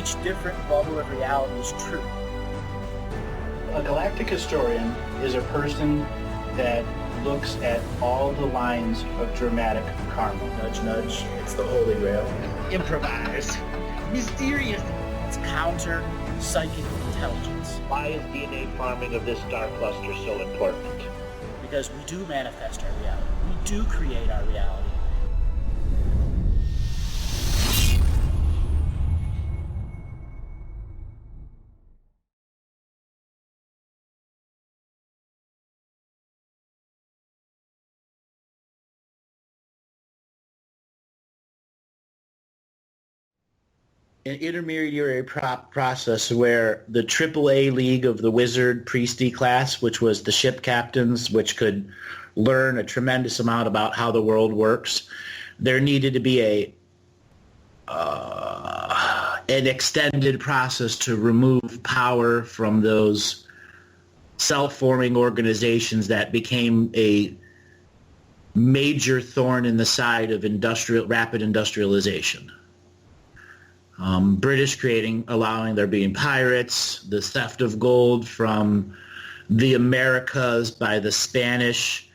each different bubble of reality is true. A galactic historian is a person that looks at all the lines of dramatic karma. Nudge, nudge. It's the Holy Grail. Improvise. Mysterious. It's counter psychic intelligence. Why is DNA farming of this star cluster so important? Because we do manifest our reality. We do create our reality. An intermediary process where the AAA League of the Wizard Priesthood class, which was the ship captains, which could learn a tremendous amount about how the world works, there needed to be an extended process to remove power from those self-forming organizations that became a major thorn in the side of rapid industrialization. British allowing there being pirates, the theft of gold from the Americas by the Spanish,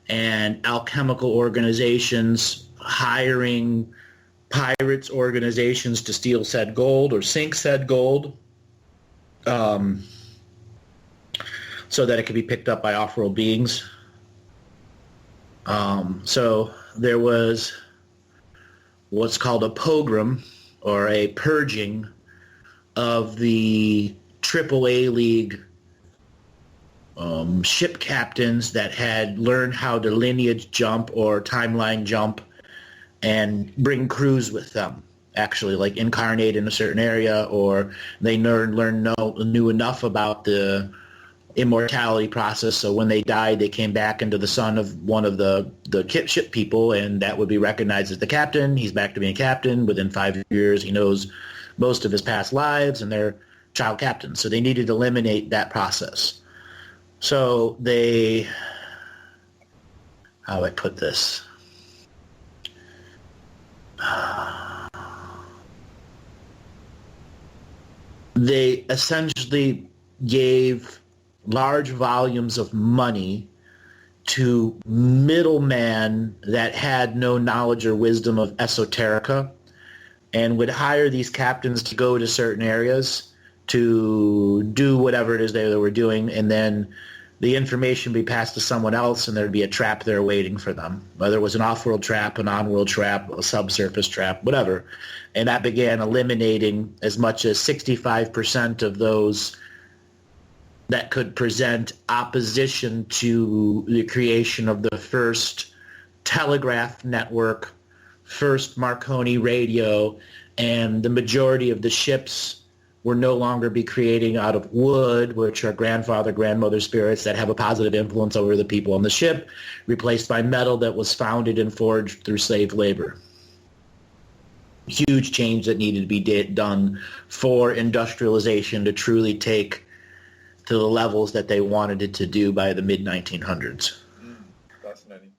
and alchemical organizations hiring pirates organizations to steal said gold or sink said gold, so that it could be picked up by off-world beings. So there was what's called a pogrom, or a purging of the AAA League ship captains that had learned how to lineage jump or timeline jump and bring crews with them, actually, like incarnate in a certain area, or they knew enough about the immortality process, so when they died, they came back into the son of one of the ship people, and that would be recognized as the captain. He's back to being captain. Within 5 years, he knows most of his past lives, and they're child captains. So they needed to eliminate that process. So how do I put this? They essentially gave large volumes of money to middlemen that had no knowledge or wisdom of esoterica, and would hire these captains to go to certain areas to do whatever it is they were doing, and then the information would be passed to someone else, and there'd be a trap there waiting for them, whether it was an off-world trap, an on-world trap, a subsurface trap, whatever. And that began eliminating as much as 65% of those that could present opposition to the creation of the first telegraph network, first Marconi radio, and the majority of the ships were no longer be creating out of wood, which are grandfather, grandmother spirits that have a positive influence over the people on the ship, replaced by metal that was founded and forged through slave labor. Huge change that needed to be done for industrialization to truly take to the levels that they wanted it to do by the mid-1900s. Fascinating.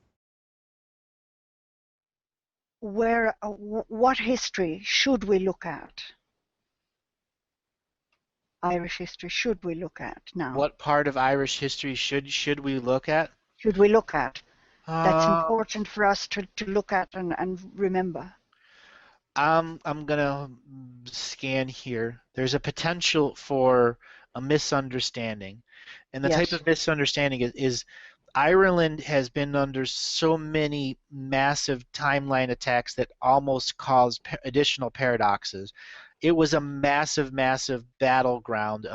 What history should we look at? Irish history should we look at now? What part of Irish history should we look at? Should we look at? That's important for us to look at and remember. I'm gonna scan here. There's a potential for a misunderstanding, and the type of misunderstanding is Ireland has been under so many massive timeline attacks that almost caused additional paradoxes. It was a massive battleground,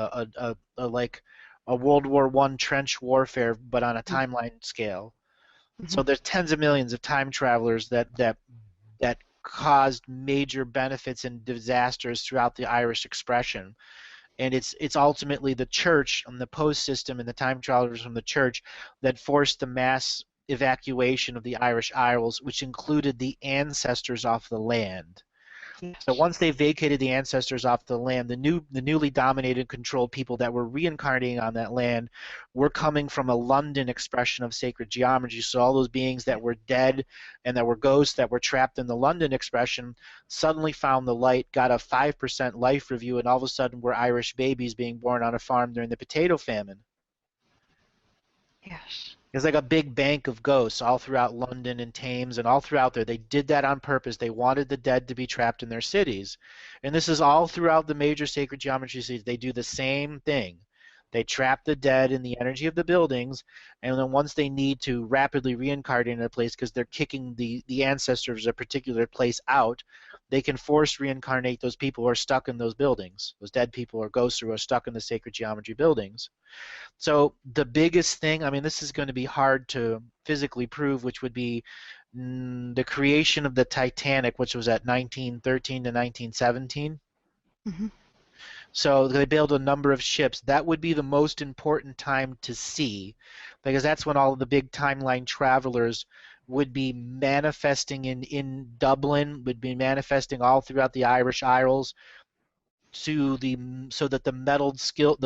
like a World War I trench warfare, but on a timeline scale. Mm-hmm. So there's tens of millions of time travelers that caused major benefits and disasters throughout the Irish expression. And it's ultimately the church and the post system and the time travelers from the church that forced the mass evacuation of the Irish Isles, which included the ancestors off the land. Yes. So once they vacated the ancestors off the land, the newly dominated and controlled people that were reincarnating on that land were coming from a London expression of sacred geometry. So all those beings that were dead and that were ghosts that were trapped in the London expression suddenly found the light, got a 5% life review, and all of a sudden were Irish babies being born on a farm during the potato famine. Yes. It's like a big bank of ghosts all throughout London and Thames and all throughout there. They did that on purpose. They wanted the dead to be trapped in their cities. And this is all throughout the major sacred geometry cities. They do the same thing. They trap the dead in the energy of the buildings, and then once they need to rapidly reincarnate in a place because they're kicking the ancestors of a particular place out, they can force reincarnate those people who are stuck in those buildings, those dead people or ghosts who are stuck in the sacred geometry buildings. So the biggest thing, I mean, this is going to be hard to physically prove, which would be the creation of the Titanic, which was at 1913 to 1917. Mm-hmm. So they built a number of ships. That would be the most important time to see, because that's when all of the big timeline travelers would be manifesting in Dublin, would be manifesting all throughout the Irish Isles, so that the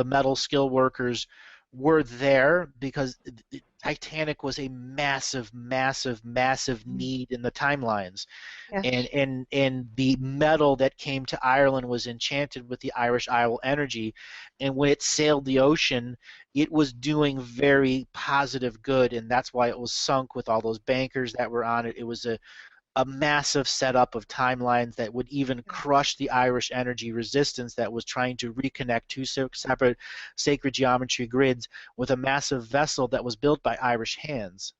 metal skill workers were there, because the Titanic was a massive need in the timelines. Yes. And the metal that came to Ireland was enchanted with the Irish Isle energy, and when it sailed the ocean, it was doing very positive good, and that's why it was sunk with all those bankers that were on it. It was a massive setup of timelines that would even crush the Irish energy resistance that was trying to reconnect two separate sacred geometry grids with a massive vessel that was built by Irish hands.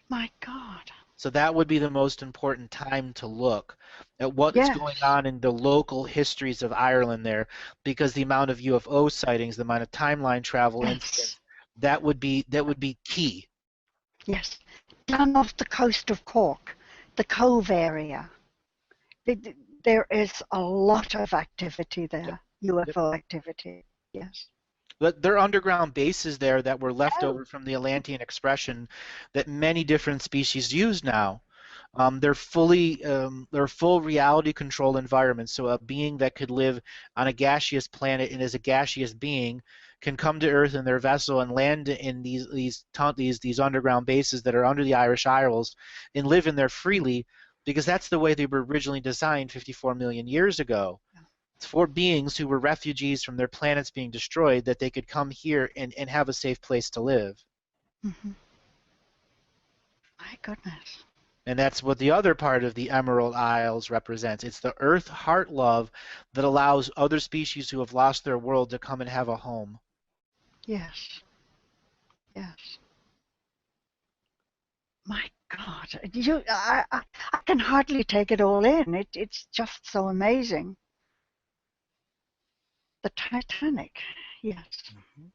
My God. So that would be the most important time to look at what is Yes. going on in the local histories of Ireland there, because the amount of UFO sightings, the amount of timeline travel incidents, that would be key. Yes. Down off the coast of Cork, the Cove area, there is a lot of activity there, UFO activity. Yes. But there are underground bases there that were left over from the Atlantean expression that many different species use now. They're full reality control environments. So a being that could live on a gaseous planet and is a gaseous being can come to Earth in their vessel and land in these underground bases that are under the Irish Isles and live in there freely, because that's the way they were originally designed 54 million years ago. It's for beings who were refugees from their planets being destroyed, that they could come here and have a safe place to live. Mm-hmm. My goodness. And that's what the other part of the Emerald Isles represents. It's the Earth heart love that allows other species who have lost their world to come and have a home. Yes. Yes. My God. I can hardly take it all in. It's just so amazing. The Titanic. Yes. Mm-hmm.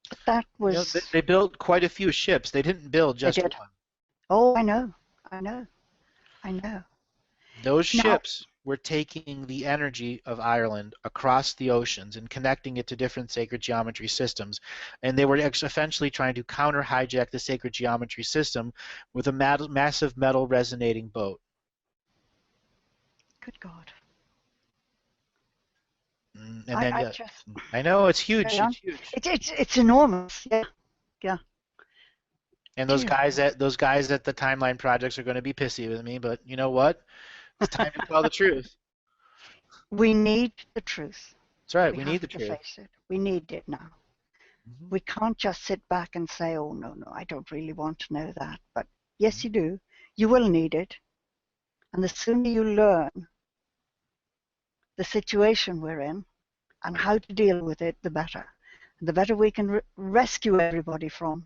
But that was... they built quite a few ships. They didn't build just one. Oh, I know. Those ships were taking the energy of Ireland across the oceans and connecting it to different sacred geometry systems. And they were essentially trying to counter-hijack the sacred geometry system with a massive metal resonating boat. Good God. And then, I know, it's huge. It's huge. It's enormous. Yeah. And those guys at the timeline projects are going to be pissy with me, but you know what? It's time to tell the truth. We need the truth. That's right. We need the truth. Face it. We need it now. Mm-hmm. We can't just sit back and say, "Oh no, I don't really want to know that." But yes, you do. You will need it, and the sooner you learn the situation we're in and how to deal with it, the better. And the better we can rescue everybody from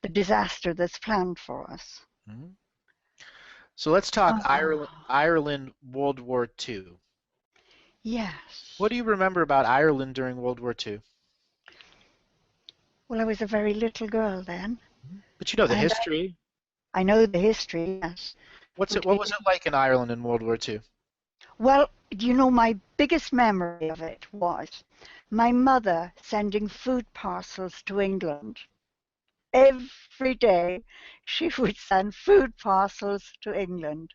the disaster that's planned for us. Mm-hmm. So let's talk Ireland World War II. Yes. What do you remember about Ireland during World War II? Well, I was a very little girl then. But you know the history. I know the history, yes. What was it like in Ireland in World War II? Well, my biggest memory of it was my mother sending food parcels to England. Every day she would send food parcels to England.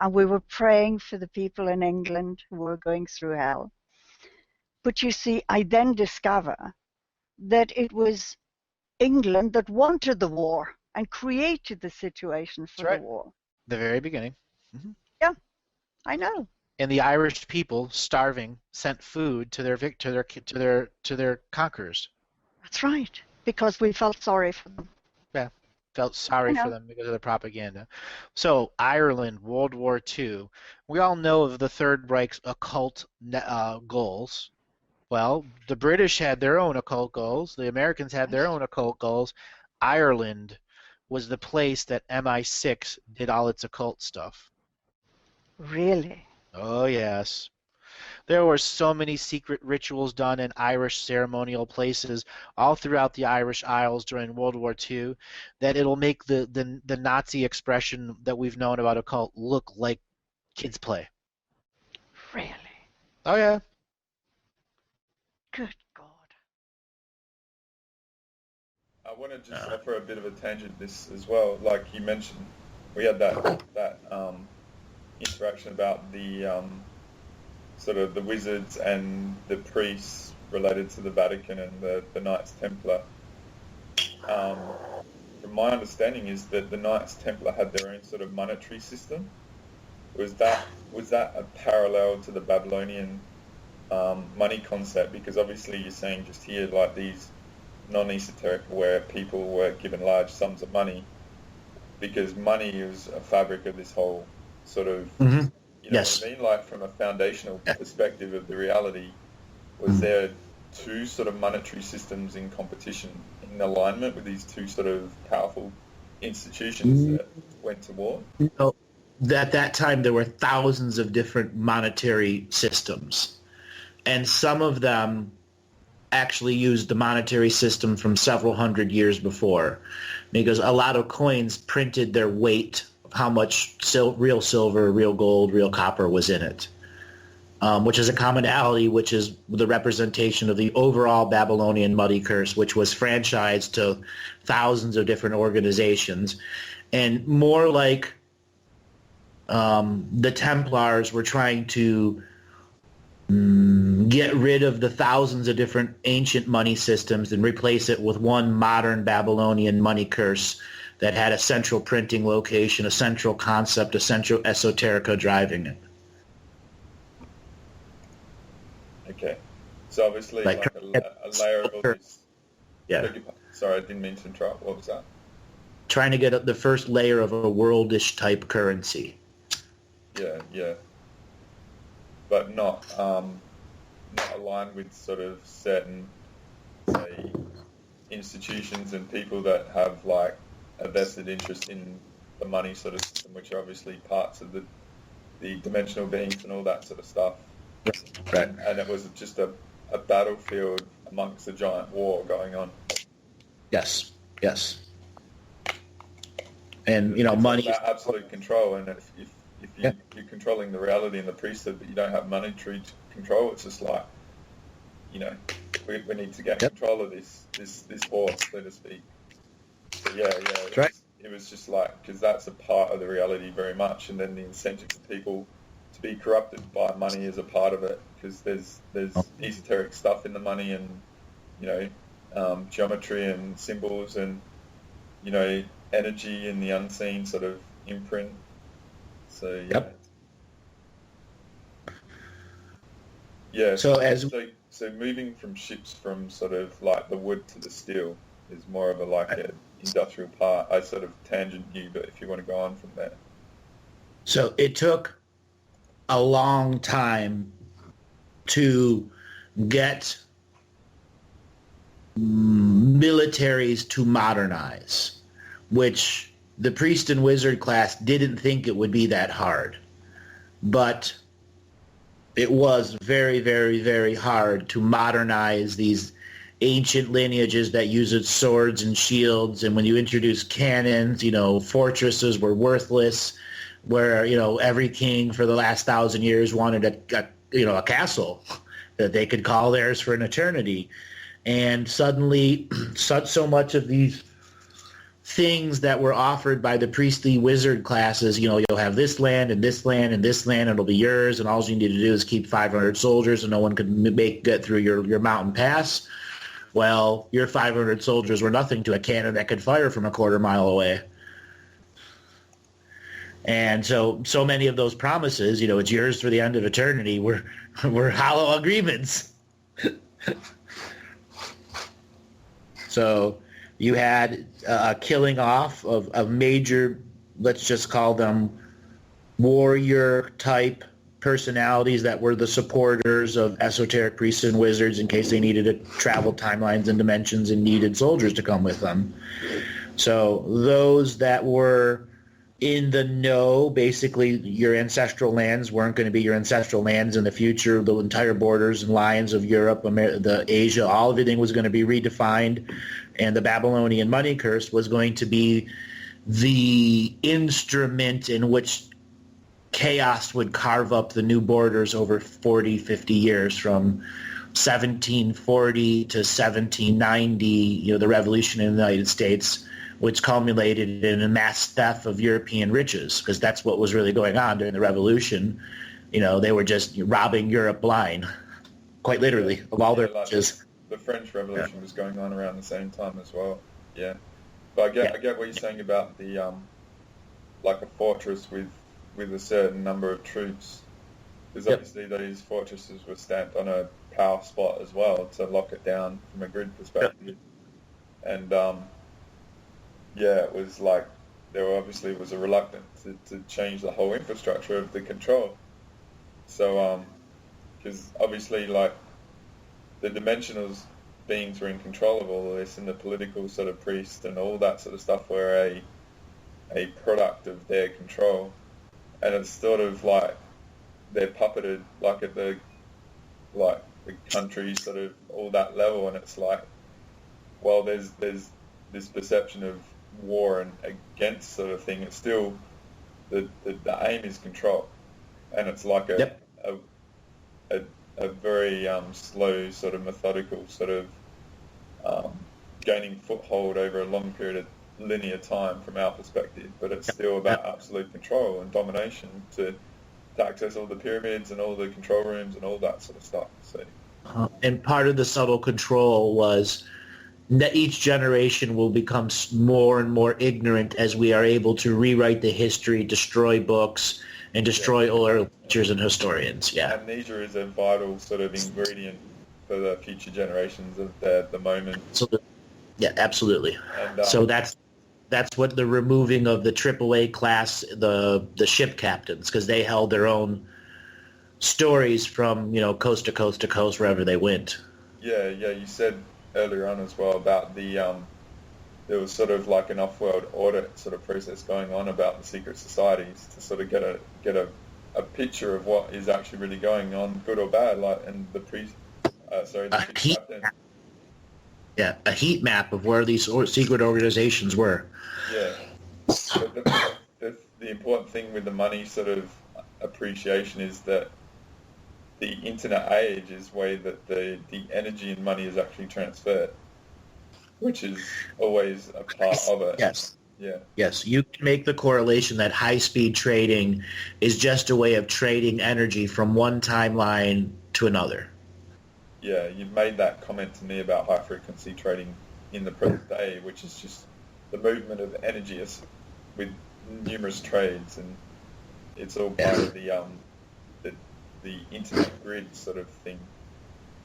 and we were praying for the people in England who were going through hell. But you see, I then discover that it was England that wanted the war and created the situation for the war. The very beginning. Mm-hmm. Yeah, I know. And the Irish people, starving, sent food to their conquerors. That's right, because we felt sorry for them. Yeah, felt sorry for them because of the propaganda. So Ireland, World War II. We all know of the Third Reich's occult goals. Well, the British had their own occult goals. The Americans had their own occult goals. Ireland was the place that MI6 did all its occult stuff. Really? Oh, yes. There were so many secret rituals done in Irish ceremonial places all throughout the Irish Isles during World War II that it'll make the Nazi expression that we've known about occult look like kids play. Really? Oh, yeah. Good God. I want to just offer a bit of a tangent this as well. Like you mentioned, we had that interaction about the sort of the wizards and the priests related to the Vatican and the Knights Templar. From my understanding is that the Knights Templar had their own sort of monetary system. Was that a parallel to the Babylonian money concept? Because obviously you're saying just here like these non-esoteric where people were given large sums of money, because money is a fabric of this whole sort of, you know what I mean? Like from a foundational perspective of the reality, was there two sort of monetary systems in competition, in alignment with these two sort of powerful institutions that went to war? No. At that time, there were thousands of different monetary systems, and some of them actually used the monetary system from several hundred years before, because a lot of coins printed their weight of how much real silver, real gold, real copper was in it, which is a commonality, which is the representation of the overall Babylonian money curse, which was franchised to thousands of different organizations, and more like the Templars were trying to get rid of the thousands of different ancient money systems and replace it with one modern Babylonian money curse that had a central printing location, a central concept, a central esoterica driving it. Okay. So obviously like a layer of all this... Yeah. Sorry, I didn't mean to interrupt. What was that? Trying to get the first layer of a worldish type currency. Yeah. But not aligned with sort of certain, say, institutions and people that have like a vested interest in the money sort of system, which are obviously parts of the dimensional beings and all that sort of stuff. Right. And it was just a battlefield amongst a giant war going on. Yes. And, you know, money is absolute control, and if you're controlling the reality in the priesthood, but you don't have monetary control, it's just like, you know, we need to get control of this horse, so to speak. So it was just like, because that's a part of the reality very much, and then the incentive for people to be corrupted by money is a part of it, because there's esoteric stuff in the money, and you know, geometry and symbols, and you know, energy in the unseen sort of imprint. So so moving from ships from sort of like the wood to the steel is more of an industrial part. I sort of tangent you, but if you want to go on from there. So it took a long time to get militaries to modernize, which the priest and wizard class didn't think it would be that hard. But it was very, very, very hard to modernize these ancient lineages that used swords and shields. And when you introduce cannons, you know, fortresses were worthless, where, you know, every king for the last 1,000 years wanted a castle that they could call theirs for an eternity. And suddenly so much of these things that were offered by the priestly wizard classes. You'll have this land and this land and this land, and it'll be yours, and all you need to do is keep 500 soldiers, and no one can get through your mountain pass. Well, your 500 soldiers were nothing to a cannon that could fire from a quarter mile away. And so many of those promises, it's yours for the end of eternity, were hollow agreements. So you had a killing off of major, let's just call them warrior-type personalities that were the supporters of esoteric priests and wizards in case they needed to travel timelines and dimensions and needed soldiers to come with them. So those that were in the know, basically your ancestral lands weren't going to be your ancestral lands in the future. The entire borders and lines of Europe, the Asia, everything was going to be redefined, and the Babylonian money curse was going to be the instrument in which chaos would carve up the new borders over 40, 50 years, from 1740 to 1790, the revolution in the United States, which culminated in a mass theft of European riches, because that's what was really going on during the revolution. They were just robbing Europe blind, quite literally, of all their riches. The French Revolution was going on around the same time as well. Yeah, but I get what you're saying about the like a fortress with a certain number of troops, because obviously these fortresses were stamped on a power spot as well to lock it down from a grid perspective, and it was like there obviously was a reluctance to change the whole infrastructure of the control. So, because obviously, like, the dimensional beings were in control of all of this, and the political sort of priests and all that sort of stuff were a product of their control, and it's sort of like they're puppeted like at the country sort of all that level, and it's like, well, there's this perception of war and against sort of thing. It's still the aim is control, and it's like a very slow sort of methodical sort of gaining foothold over a long period of linear time from our perspective, but it's still about absolute control and domination to access all the pyramids and all the control rooms and all that sort of stuff. So, and part of the subtle control was that each generation will become more and more ignorant as we are able to rewrite the history, destroy books, and destroy all our teachers and historians. Yeah, amnesia is a vital sort of ingredient for the future generations of the moment. Yeah, absolutely. And, so that's what the removing of the AAA class, the ship captains, because they held their own stories from coast to coast to coast wherever they went. Yeah. You said earlier on as well about there was sort of like an off-world audit sort of process going on about the secret societies to sort of get a picture of what is actually really going on, good or bad, and the a heat map of where these secret organizations were. Yeah. But the important thing with the money sort of appreciation is that the internet age is way that the energy and money is actually transferred, which is always a part of it. Yes. Yeah. Yes, you can make the correlation that high-speed trading is just a way of trading energy from one timeline to another. Yeah, you've made that comment to me about high-frequency trading in the present day, which is just the movement of energy with numerous trades, and it's all part of the internet grid sort of thing.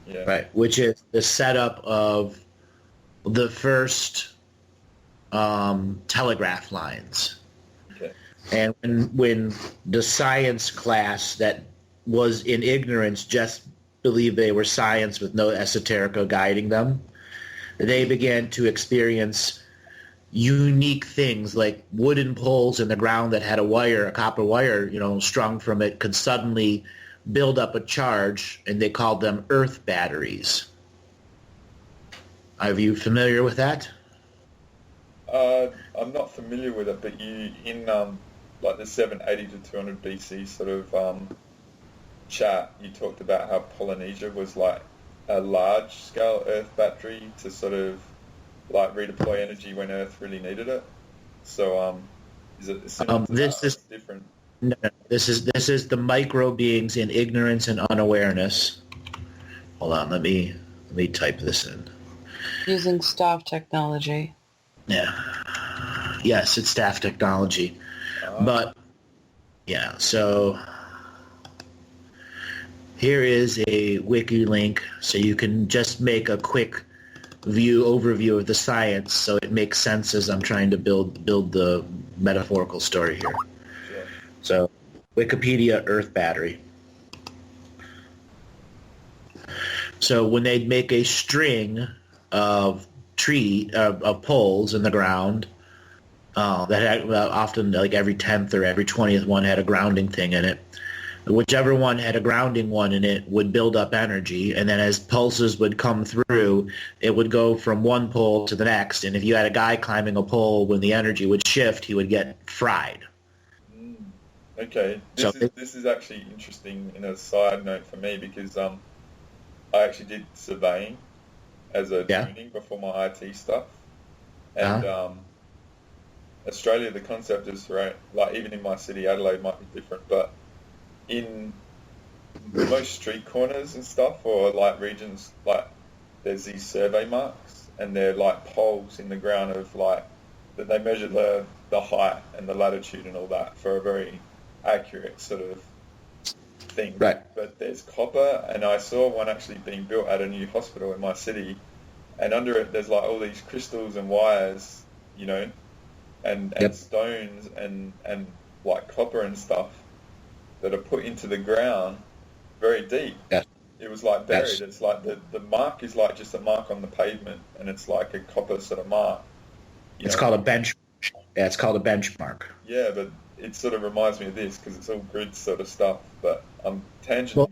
Yeah. Right, which is the setup of the first telegraph lines. Okay. And when the science class that was in ignorance just believed they were science with no esoterica guiding them, they began to experience unique things like wooden poles in the ground that had a copper wire, strung from it, could suddenly build up a charge, and they called them earth batteries. Are you familiar with that? I'm not familiar with it, but in the 780 to 200 BC sort of chat, you talked about how Polynesia was like a large-scale earth battery to sort of like redeploy energy when Earth really needed it. So is it similar to this that, or is it's different? no, this is the micro beings in ignorance and unawareness. Hold on, let me type this in. Using staff technology. Yeah. Yes, it's staff technology. But yeah, so here is a wiki link so you can just make a quick overview of the science so it makes sense as I'm trying to build the metaphorical story here. Sure. So Wikipedia Earth battery. So when they'd make a string of poles in the ground that had often like every 10th or every 20th one had a grounding thing in it. Whichever one had a grounding one in it would build up energy, and then as pulses would come through, it would go from one pole to the next. And if you had a guy climbing a pole, when the energy would shift, he would get fried. Okay, this is actually interesting in a side note for me because I actually did surveying as a training before my IT stuff, and Australia, the concept is right. Like even in my city, Adelaide might be different, but in most street corners and stuff, or like regions, like there's these survey marks, and they're like poles in the ground of like that they measure the height and the latitude and all that for a very accurate sort of thing. Right. But there's copper, and I saw one actually being built at a new hospital in my city, and under it there's like all these crystals and wires, you know, and stones and like copper and stuff that are put into the ground very deep. Yes. It was like buried. Yes. It's like the mark is like just a mark on the pavement, and it's like a copper sort of mark. It's called a bench. Yeah, it's called a benchmark. Yeah, but it sort of reminds me of this because it's all grid sort of stuff. But I'm tangent. Well,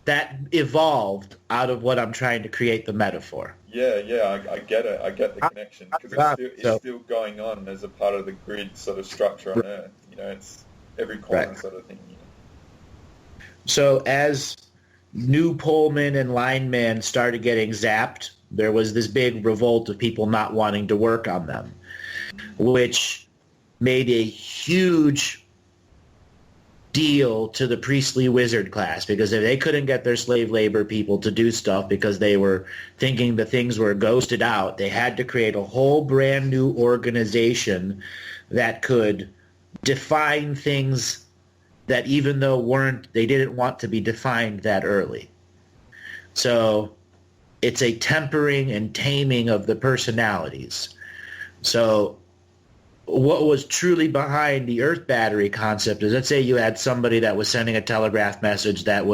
that evolved out of what I'm trying to create the metaphor. Yeah, I get it. I get the connection because it's still going on as a part of the grid sort of structure on Earth. You know, it's every corner sort of thing. You know? So as new polemen and linemen started getting zapped, there was this big revolt of people not wanting to work on them, which made a huge deal to the priestly wizard class, because if they couldn't get their slave labor people to do stuff because they were thinking the things were ghosted out, they had to create a whole brand new organization that could define things that even though they didn't want to be defined that early. So it's a tempering and taming of the personalities. So what was truly behind the Earth battery concept is, let's say you had somebody that was sending a telegraph message that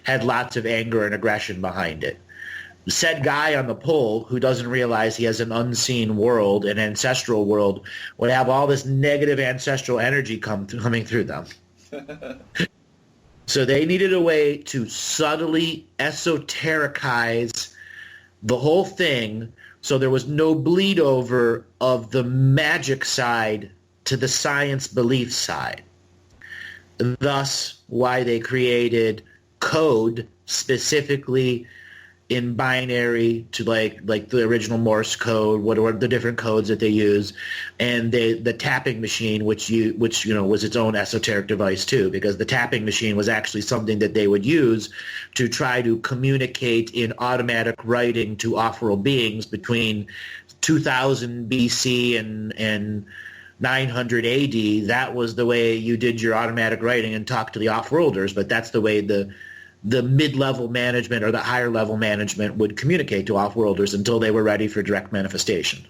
had lots of anger and aggression behind it. Said guy on the pole who doesn't realize he has an unseen world, an ancestral world, would have all this negative ancestral energy coming through them. So they needed a way to subtly esotericize the whole thing so there was no bleed over of the magic side to the science belief side. Thus, why they created code specifically in binary to like the original Morse code, what are the different codes that they use, and the tapping machine, which was its own esoteric device too, because the tapping machine was actually something that they would use to try to communicate in automatic writing to off-world beings between 2000 BC and 900 AD. That was the way you did your automatic writing and talked to the off-worlders, but that's the way the mid-level management or the higher-level management would communicate to off-worlders until they were ready for direct manifestation.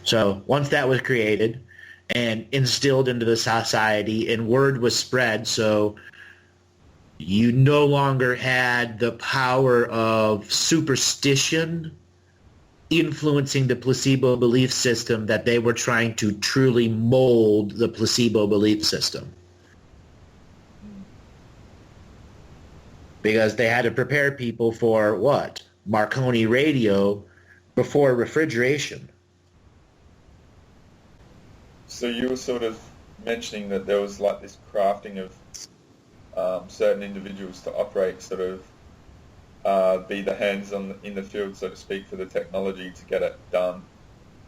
So once that was created and instilled into the society and word was spread, so you no longer had the power of superstition influencing the placebo belief system that they were trying to truly mold the placebo belief system. Because they had to prepare people for what? Marconi radio before refrigeration. So you were sort of mentioning that there was like this crafting of certain individuals to operate, sort of be the hands in the field, so to speak, for the technology to get it done.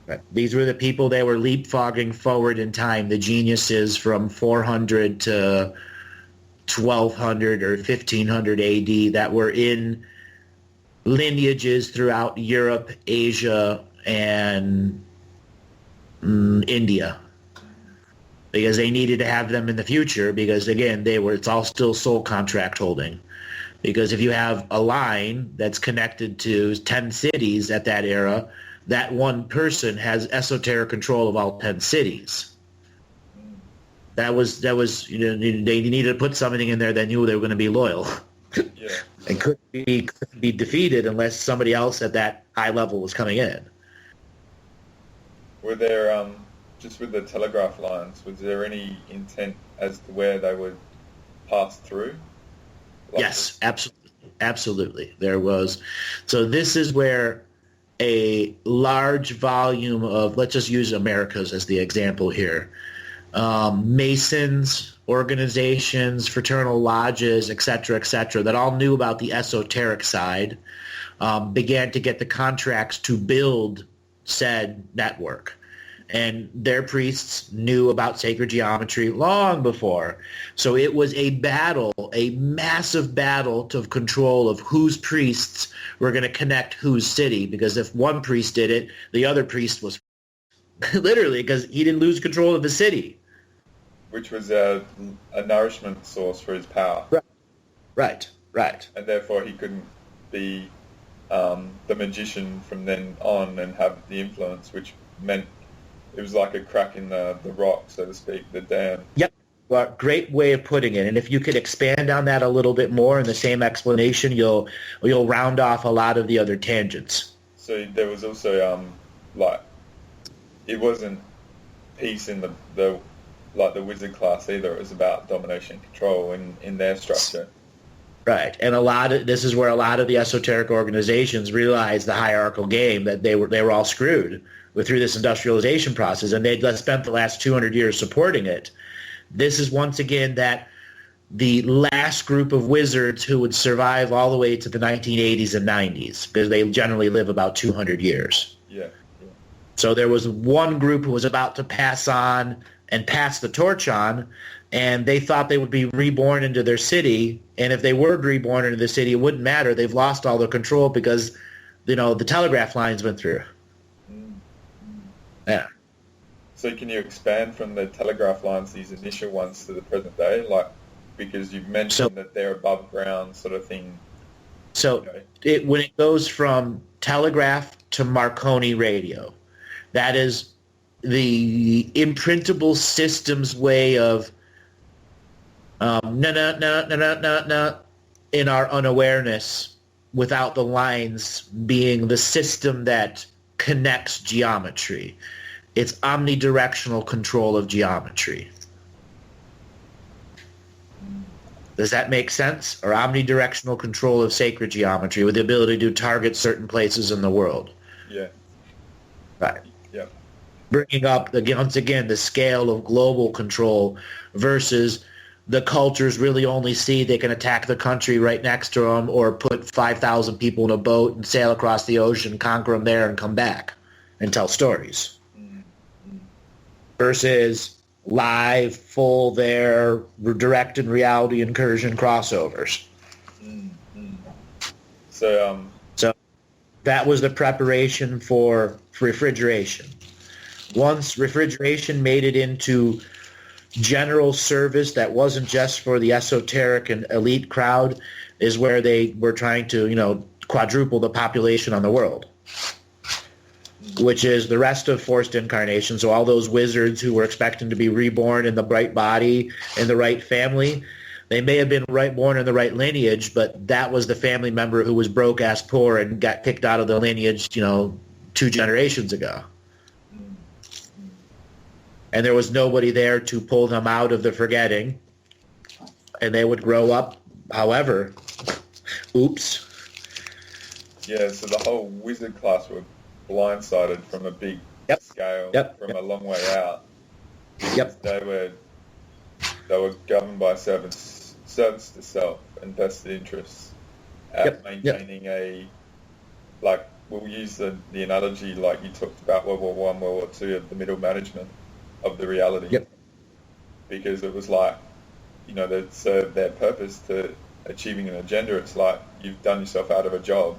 Right. These were the people that were leapfrogging forward in time, the geniuses from 400 to 1200 or 1500 AD that were in lineages throughout Europe, Asia, and India, because they needed to have them in the future, because again, it's all still soul contract holding. Because if you have a line that's connected to 10 cities at that era, that one person has esoteric control of all 10 cities. That was they needed to put something in there that knew they were going to be loyal. Yeah. And couldn't be defeated unless somebody else at that high level was coming in. Were there, just with the telegraph lines, was there any intent as to where they would pass through? Yes, absolutely. There was. So this is where a large volume of, let's just use Americas as the example here, Masons, organizations, fraternal lodges, et cetera, that all knew about the esoteric side, began to get the contracts to build said network. And their priests knew about sacred geometry long before. So it was a battle, a massive battle to control of whose priests were going to connect whose city, because if one priest did it, the other priest was literally, because he didn't lose control of the city. Which was a nourishment source for his power. Right. And therefore he couldn't be the magician from then on and have the influence, which meant it was like a crack in the rock, so to speak, the dam. Yep. Well, great way of putting it. And if you could expand on that a little bit more in the same explanation, you'll round off a lot of the other tangents. So there was also it wasn't peace in the wizard class either. It was about domination and control in their structure. Right, and this is where a lot of the esoteric organizations realized the hierarchical game, that they were all screwed through this industrialization process, and they'd spent the last 200 years supporting it. This is once again that the last group of wizards who would survive all the way to the 1980s and 90s, because they generally live about 200 years. Yeah. So there was one group who was about to pass on and pass the torch on, and they thought they would be reborn into their city, and if they were reborn into the city, it wouldn't matter. They've lost all their control because, the telegraph lines went through. Yeah. So can you expand from the telegraph lines, these initial ones, to the present day? Because you've mentioned that they're above ground sort of thing. So when it goes from telegraph to Marconi radio, that is the imprintable systems way of in our unawareness, without the lines being the system that connects geometry. It's omnidirectional control of geometry. Does that make sense? Or omnidirectional control of sacred geometry with the ability to target certain places in the world. Yeah. Right. Yeah. Bringing up, once again, the scale of global control versus the cultures really only see they can attack the country right next to them, or put 5,000 people in a boat and sail across the ocean, conquer them there, and come back and tell stories. Versus live, full there, direct and reality incursion crossovers. So that was the preparation for refrigeration. Once refrigeration made it into general service that wasn't just for the esoteric and elite crowd, is where they were trying to, quadruple the population on the world, which is the rest of forced incarnation. So all those wizards who were expecting to be reborn in the right body, in the right family, they may have been born in the right lineage, but that was the family member who was broke-ass poor and got kicked out of the lineage, 2 generations ago. And there was nobody there to pull them out of the forgetting, and they would grow up however. Oops. Yeah, so the whole wizard class were blindsided from a big scale, from a long way out. They were governed by certain service to self and vested interests at maintaining a, like, we'll use the analogy like you talked about World War One, World War Two, of the middle management of the reality. Yep. Because it was like, you know, they served their purpose to achieving an agenda. It's like you've done yourself out of a job.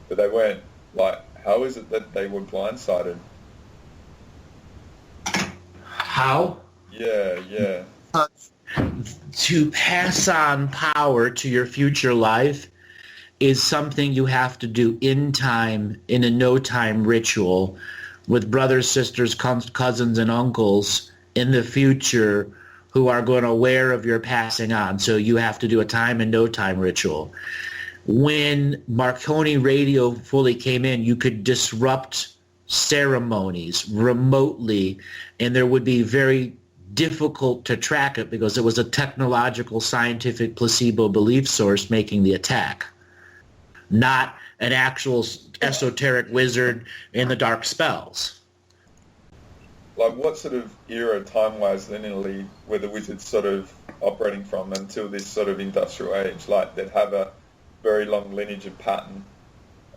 But they weren't, like, how is it that they were blindsided? How? Yeah. To pass on power to your future life is something you have to do in time, in a no-time ritual, with brothers, sisters, cousins, and uncles in the future who are going to aware of your passing on. So you have to do a time and no-time ritual. When Marconi radio fully came in, you could disrupt ceremonies remotely, and there would be very difficult to track it because it was a technological, scientific placebo belief source making the attack, not an actual esoteric wizard in the dark spells. Like, what sort of era, time-wise, linearly, were the wizards sort of operating from until this sort of industrial age? Like, they'd have a very long lineage of pattern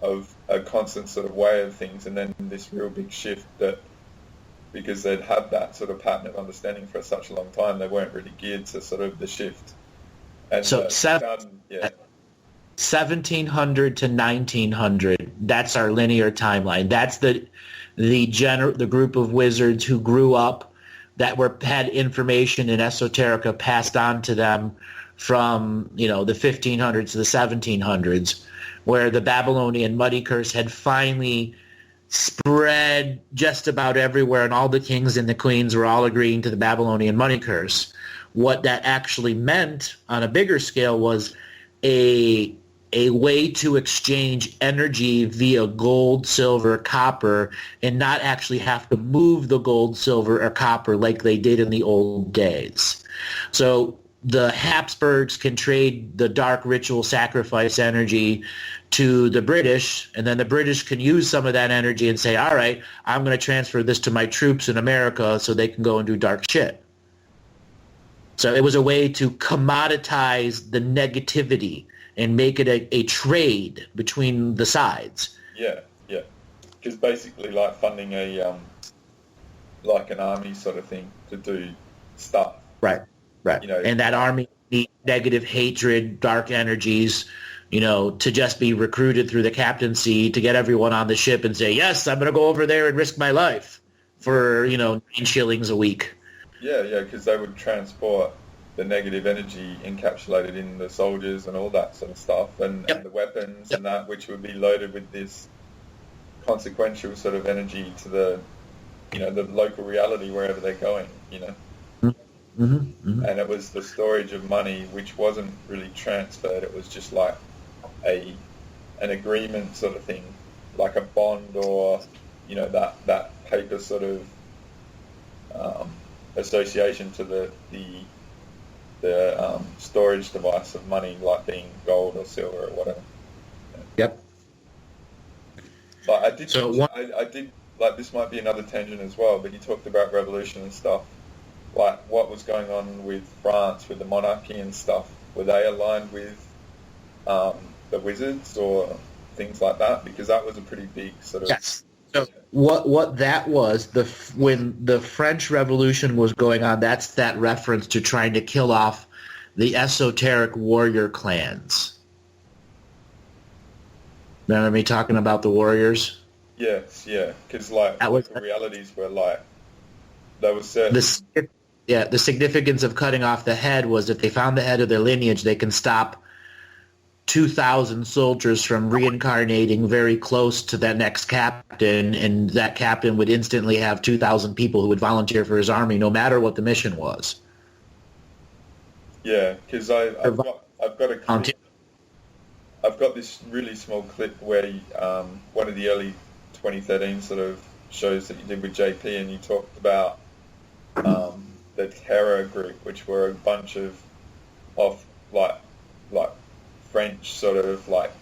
of a constant sort of way of things, and then this real big shift that, because they'd had that sort of pattern of understanding for such a long time, they weren't really geared to sort of the shift. And so 1700 to 1900, that's our linear timeline. That's the group of wizards who grew up, that had information in esoterica passed on to them from, you know, the 1500s to the 1700s, where the Babylonian money curse had finally spread just about everywhere, and all the kings and the queens were all agreeing to the Babylonian money curse. What that actually meant on a bigger scale was a way to exchange energy via gold, silver, copper, and not actually have to move the gold, silver, or copper like they did in the old days. So the Habsburgs can trade the dark ritual sacrifice energy to the British, and then the British can use some of that energy and say, all right, I'm going to transfer this to my troops in America so they can go and do dark shit. So it was a way to commoditize the negativity and make it a trade between the sides. Yeah. Because basically, like, funding a like an army sort of thing to do stuff. Right. You know, and that army needs negative hatred, dark energies, you know, to just be recruited through the captaincy to get everyone on the ship and say, yes, I'm going to go over there and risk my life for, you know, 9 shillings a week. Yeah, because they would transport the negative energy encapsulated in the soldiers and all that sort of stuff, and the weapons and that, which would be loaded with this consequential sort of energy to the, you know, the local reality wherever they're going, you know. And it was the storage of money, which wasn't really transferred. It was just like an agreement sort of thing, like a bond, or, you know, that paper sort of association to the storage device of money, like being gold or silver or whatever. Yep. But I did like, this might be another tangent as well, but you talked about revolution and stuff. Like, what was going on with France, with the monarchy and stuff? Were they aligned with the wizards or things like that? Because that was a pretty big sort of... Yes. So what that was, when the French Revolution was going on, that's that reference to trying to kill off the esoteric warrior clans. Remember me talking about the warriors? Yes, yeah. Because, like, the realities were like... There was certain... The significance of cutting off the head was if they found the head of their lineage, they can stop 2,000 soldiers from reincarnating very close to that next captain, and that captain would instantly have 2,000 people who would volunteer for his army, no matter what the mission was. Yeah, because I've got a clip. I've got this really small clip where one of the early 2013 sort of shows that you did with JP, and you talked about the Terror group, which were a bunch of like French sort of, like,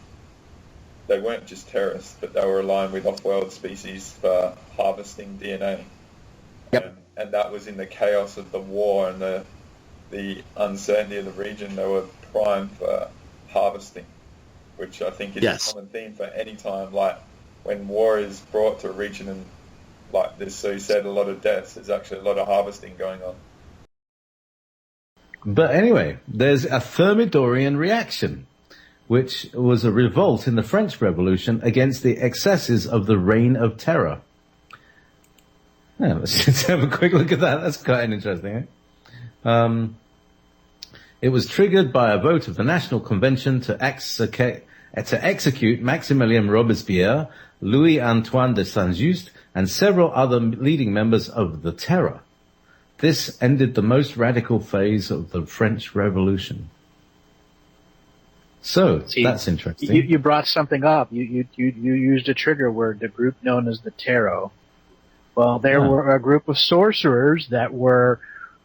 they weren't just terrorists, but they were aligned with off-world species for harvesting DNA. Yep. And that was in the chaos of the war and the the uncertainty of the region, they were primed for harvesting, which I think is a common theme for any time, like when war is brought to a region and like this, so you said a lot of deaths, there's actually a lot of harvesting going on. But anyway, there's a Thermidorian reaction, which was a revolt in the French Revolution against the excesses of the Reign of Terror. Yeah, let's just have a quick look at that. That's quite interesting. It was triggered by a vote of the National Convention to execute Maximilien Robespierre, Louis-Antoine de Saint-Just, and several other leading members of the Terror. This ended the most radical phase of the French Revolution. So, that's interesting. You brought something up. You used a trigger word, the group known as the Tarot. Well, there were a group of sorcerers that were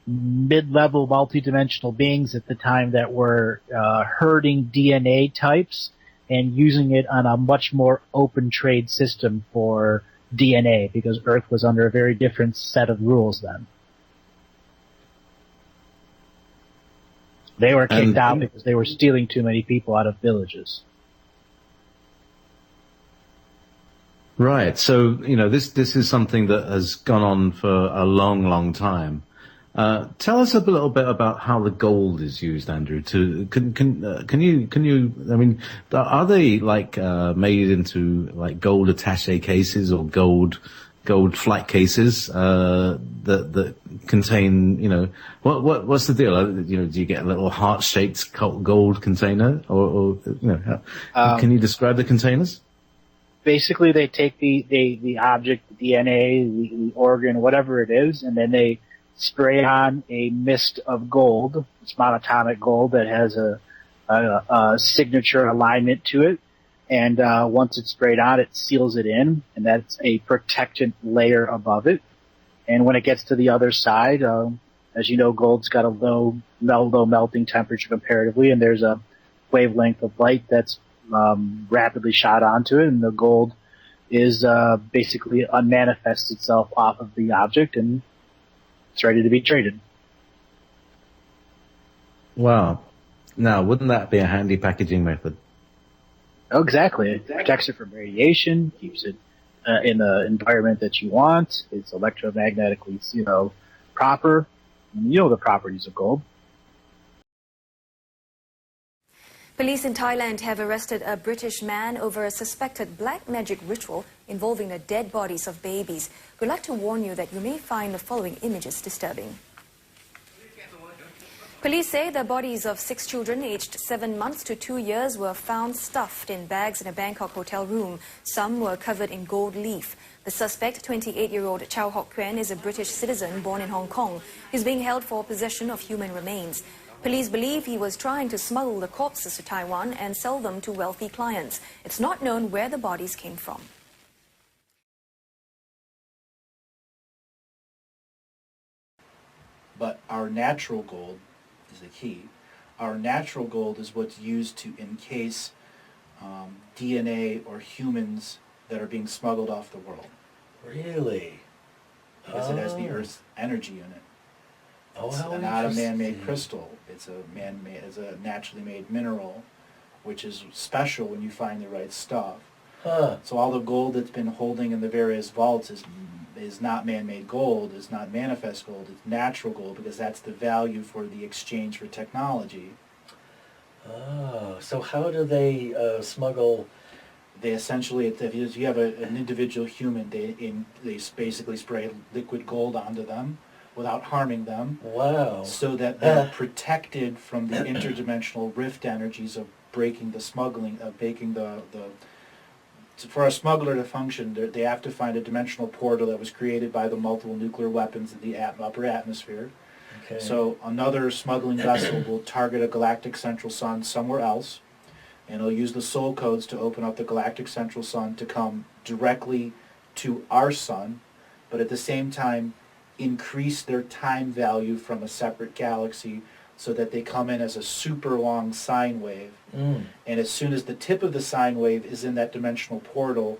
mid-level multidimensional beings at the time that were herding DNA types and using it on a much more open trade system for DNA, because Earth was under a very different set of rules then. They were kicked out because they were stealing too many people out of villages. Right. So, this is something that has gone on for a long, long time. Tell us a little bit about how the gold is used, Andrew. Can you? I mean, are they made into gold attaché cases or gold flight cases that contain? What's the deal? Do you get a little heart-shaped gold container, or can you describe the containers? Basically, they take the object, the DNA, the organ, whatever it is, and then they spray on a mist of gold. It's monatomic gold that has a signature alignment to it. And once it's sprayed on, it seals it in, and that's a protectant layer above it. And when it gets to the other side, as you know, gold's got a low melting temperature comparatively, and there's a wavelength of light that's rapidly shot onto it, and the gold is basically unmanifests itself off of the object, and it's ready to be traded. Wow. Now, wouldn't that be a handy packaging method? Oh, exactly. It protects it from radiation, keeps it in the environment that you want. It's electromagnetically, proper. You know the properties of gold. Police in Thailand have arrested a British man over a suspected black magic ritual involving the dead bodies of babies. We'd like to warn you that you may find the following images disturbing. Police say the bodies of 6 children aged 7 months to 2 years were found stuffed in bags in a Bangkok hotel room. Some were covered in gold leaf. The suspect, 28-year-old Chow Hock Kuen, is a British citizen born in Hong Kong. He's being held for possession of human remains. Police believe he was trying to smuggle the corpses to Taiwan and sell them to wealthy clients. It's not known where the bodies came from. But our natural gold is the key. Our natural gold is what's used to encase DNA or humans that are being smuggled off the world. Really? Because it has the Earth's energy in it. It's how not a man-made interesting. crystal. It's a naturally made mineral, which is special when you find the right stuff. Huh. So all the gold that's been holding in the various vaults is not man-made gold, is not manifest gold, it's natural gold, because that's the value for the exchange for technology. Oh, so how do they smuggle? They essentially, if you have an individual human, they basically spray liquid gold onto them without harming them. Wow. So that they're protected from the interdimensional rift energies of breaking the smuggling, of breaking for a smuggler to function, they have to find a dimensional portal that was created by the multiple nuclear weapons in the upper atmosphere. Okay. So another smuggling vessel will target a galactic central sun somewhere else, and it'll use the soul codes to open up the galactic central sun to come directly to our sun, but at the same time increase their time value from a separate galaxy so that they come in as a super long sine wave. And as soon as the tip of the sine wave is in that dimensional portal,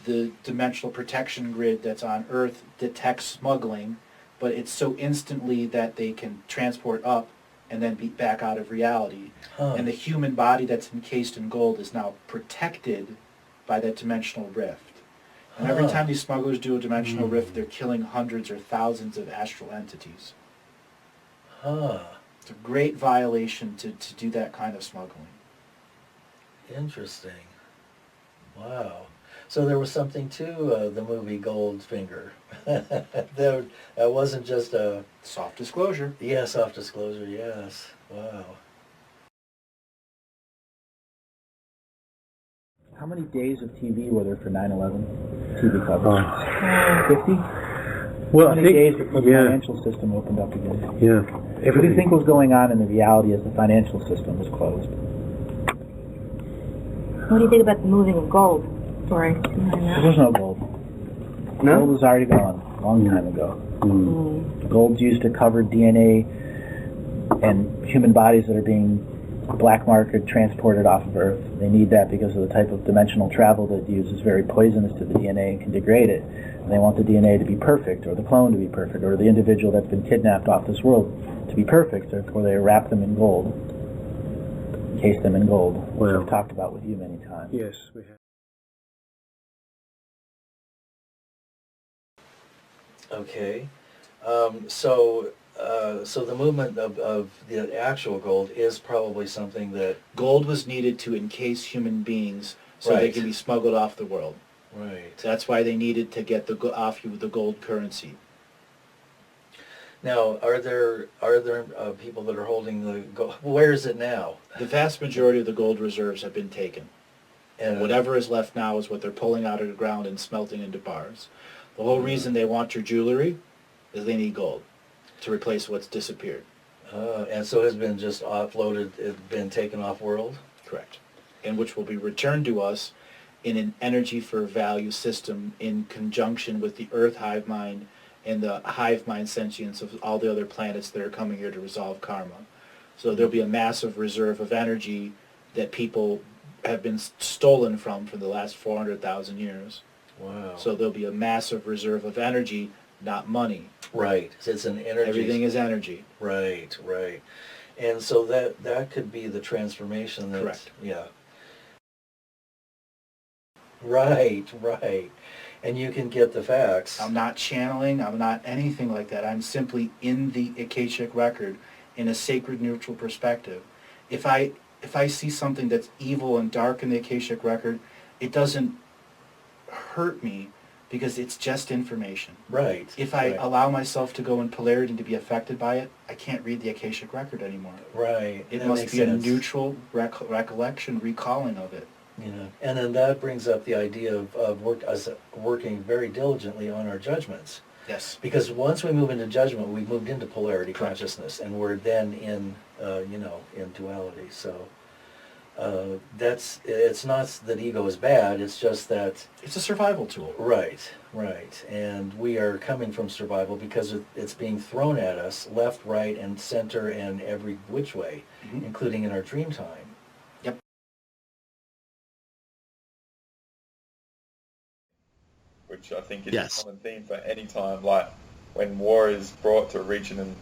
the dimensional protection grid that's on Earth detects smuggling, but it's so instantly that they can transport up and then beat back out of reality. Huh. And the human body that's encased in gold is now protected by that dimensional rift. And every time these smugglers do a dimensional rift, they're killing hundreds or thousands of astral entities. It's a great violation to do that kind of smuggling. Interesting. Wow. So there was something to the movie Goldfinger. That wasn't just a... Soft disclosure. Yeah, soft disclosure, yes. Wow. How many days of TV were there for 9/11 TV coverage? 50? Well, How I many think, days before the yeah, financial system opened up again? yeah. What do you think was going on in the reality as the financial system was closed? What do you think about the moving of gold story? There was no gold. No? Gold was already gone a long time ago. Gold's used to cover DNA and human bodies that are being black market transported off of Earth. They need that because of the type of dimensional travel that it uses, very poisonous to the DNA and can degrade it. And they want the DNA to be perfect, or the clone to be perfect, or the individual that's been kidnapped off this world to be perfect. Therefore, they wrap them in gold, encase them in gold, which I've talked about with you many times. Yes, we have. Okay. So the movement of the actual gold is probably something that... Gold was needed to encase human beings so they can be smuggled off the world. Right. That's why they needed to get off you with the gold currency. Now, are there people that are holding the gold? Where is it now? The vast majority of the gold reserves have been taken. And whatever is left now is what they're pulling out of the ground and smelting into bars. The whole reason they want your jewelry is they need gold to replace what's disappeared. And so has been just offloaded, it's been taken off world? Correct. And which will be returned to us in an energy for value system in conjunction with the Earth hive mind and the hive mind sentience of all the other planets that are coming here to resolve karma. So there'll be a massive reserve of energy that people have been stolen from for the last 400,000 years. Wow. So there'll be a massive reserve of energy, not money. Right. It's an energy. Everything is energy. Right, right. And so that could be the transformation that... Correct. Yeah. Right, right. And you can get the facts. I'm not channeling, I'm not anything like that. I'm simply in the Akashic record in a sacred neutral perspective. If I see something that's evil and dark in the Akashic record, it doesn't hurt me because it's just information. Right. If I allow myself to go in polarity and to be affected by it, I can't read the Akashic record anymore. Right. It That must makes be sense. a neutral recollection, recalling of it. Yeah. And then that brings up the idea of working very diligently on our judgments. Yes. Because once we move into judgment, we've moved into polarity consciousness, and we're then in, in duality. So it's not that ego is bad, it's just that... It's a survival tool. Right, right. And we are coming from survival because it's being thrown at us left, right, and center, and every which way, including in our dream time. Yep. Which I think is a common theme for any time, like when war is brought to a region and,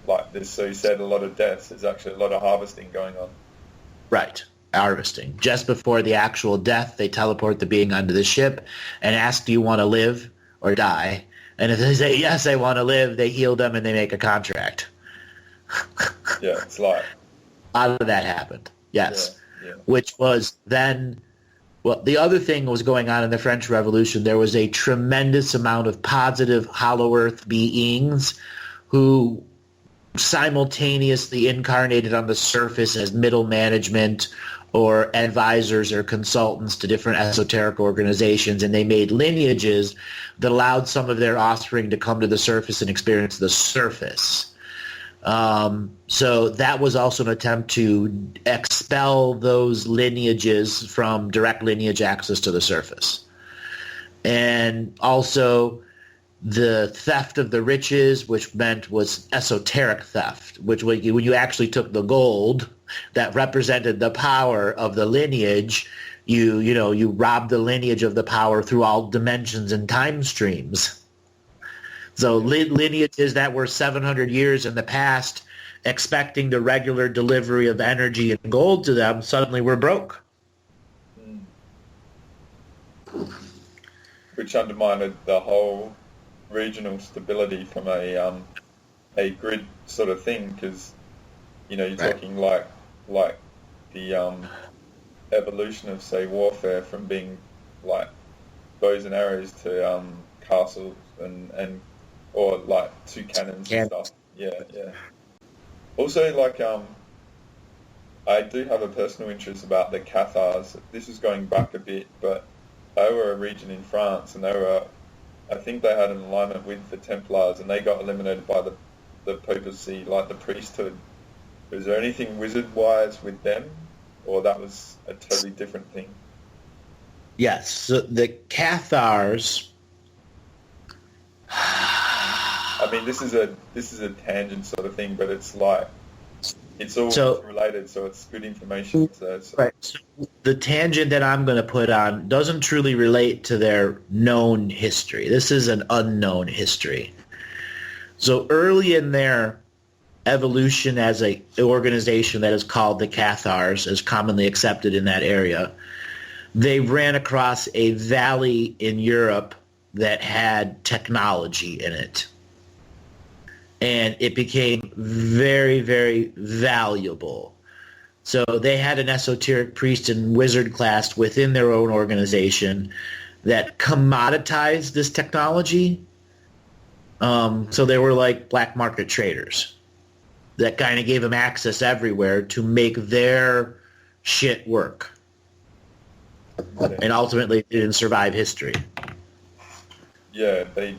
like this, so you said, a lot of deaths, there's actually a lot of harvesting going on. Right. Harvesting. Just before the actual death, they teleport the being onto the ship and ask, do you want to live or die? And if they say, yes, I want to live, they heal them and they make a contract. Yeah, it's like... A lot of that happened, yes. Yeah. Which was then... Well, the other thing was going on in the French Revolution. There was a tremendous amount of positive Hollow Earth beings who simultaneously incarnated on the surface as middle management or advisors or consultants to different esoteric organizations, and they made lineages that allowed some of their offspring to come to the surface and experience the surface. So that was also an attempt to expel those lineages from direct lineage access to the surface. And also the theft of the riches, which was esoteric theft, which when you actually took the gold that represented the power of the lineage, you robbed the lineage of the power through all dimensions and time streams. So lineages that were 700 years in the past expecting the regular delivery of energy and gold to them, suddenly we're broke. Which undermined the whole regional stability from a grid sort of thing, because you're talking like the evolution of, say, warfare from being like bows and arrows to castles and or like two cannons and stuff. Yeah. Also, like I do have a personal interest about the Cathars. This is going back a bit, but they were a region in France, and I think they had an alignment with the Templars, and they got eliminated by the papacy, like the priesthood. Was there anything wizard-wise with them, or that was a totally different thing? Yes, so the Cathars. I mean, this is a tangent sort of thing, but it's like it's all related, so it's good information. Right. So the tangent that I'm going to put on doesn't truly relate to their known history. This is an unknown history. So early in their evolution as an organization that is called the Cathars, as commonly accepted in that area, they ran across a valley in Europe that had technology in it. And it became very, very valuable. So they had an esoteric priest and wizard class within their own organization that commoditized this technology. So they were like black market traders that kind of gave them access everywhere to make their shit work. And ultimately it didn't survive history. Yeah, they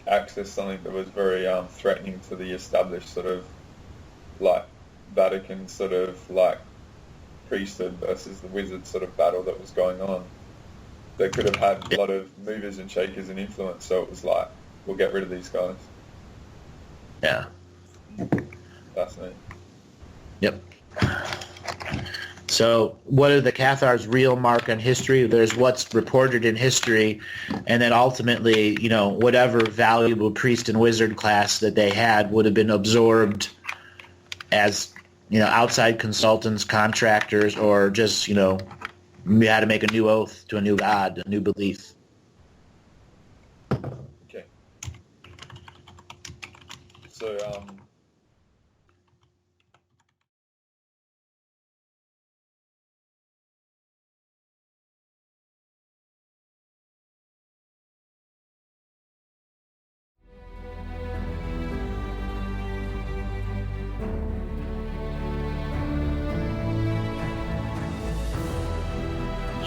accessed something that was very threatening to the established sort of like Vatican sort of like priesthood versus the wizard sort of battle that was going on. They could have had a lot of movers and shakers and influence, so it was like, we'll get rid of these guys. Yeah. Fascinating. Yep. So what are the Cathars' real mark on history? There's what's reported in history, and then ultimately, whatever valuable priest and wizard class that they had would have been absorbed as, outside consultants, contractors, or just, you had to make a new oath to a new god, a new belief. Okay. So,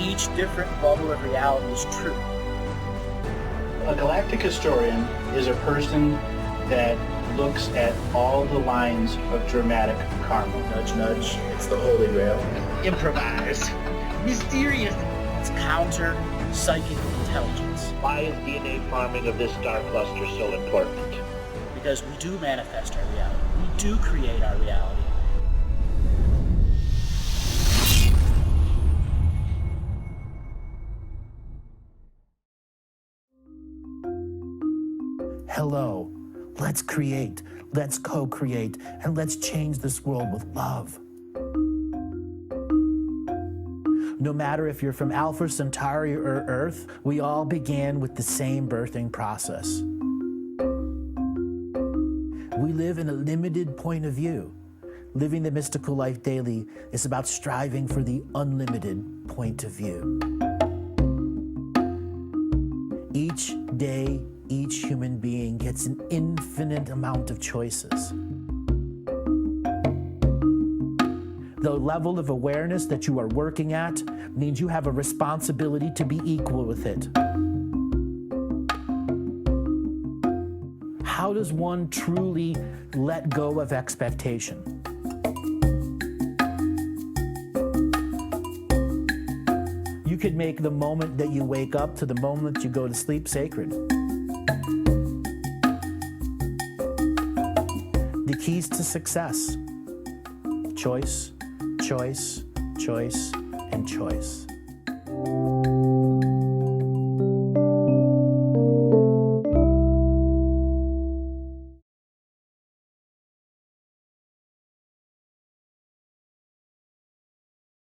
each different bubble of reality is true. A galactic historian is a person that looks at all the lines of dramatic karma. Nudge, nudge. It's the Holy Grail. Improvise. Mysterious. It's counter psychic intelligence. Why is DNA farming of this star cluster so important? Because we do manifest our reality. We do create our reality. Hello, let's create, let's co-create, and let's change this world with love. No matter if you're from Alpha Centauri or Earth, we all began with the same birthing process. We live in a limited point of view. Living the mystical life daily is about striving for the unlimited point of view. Each day, each human being gets an infinite amount of choices. The level of awareness that you are working at means you have a responsibility to be equal with it. How does one truly let go of expectation? You could make the moment that you wake up to the moment you go to sleep sacred. The keys to success: choice, choice, choice, and choice.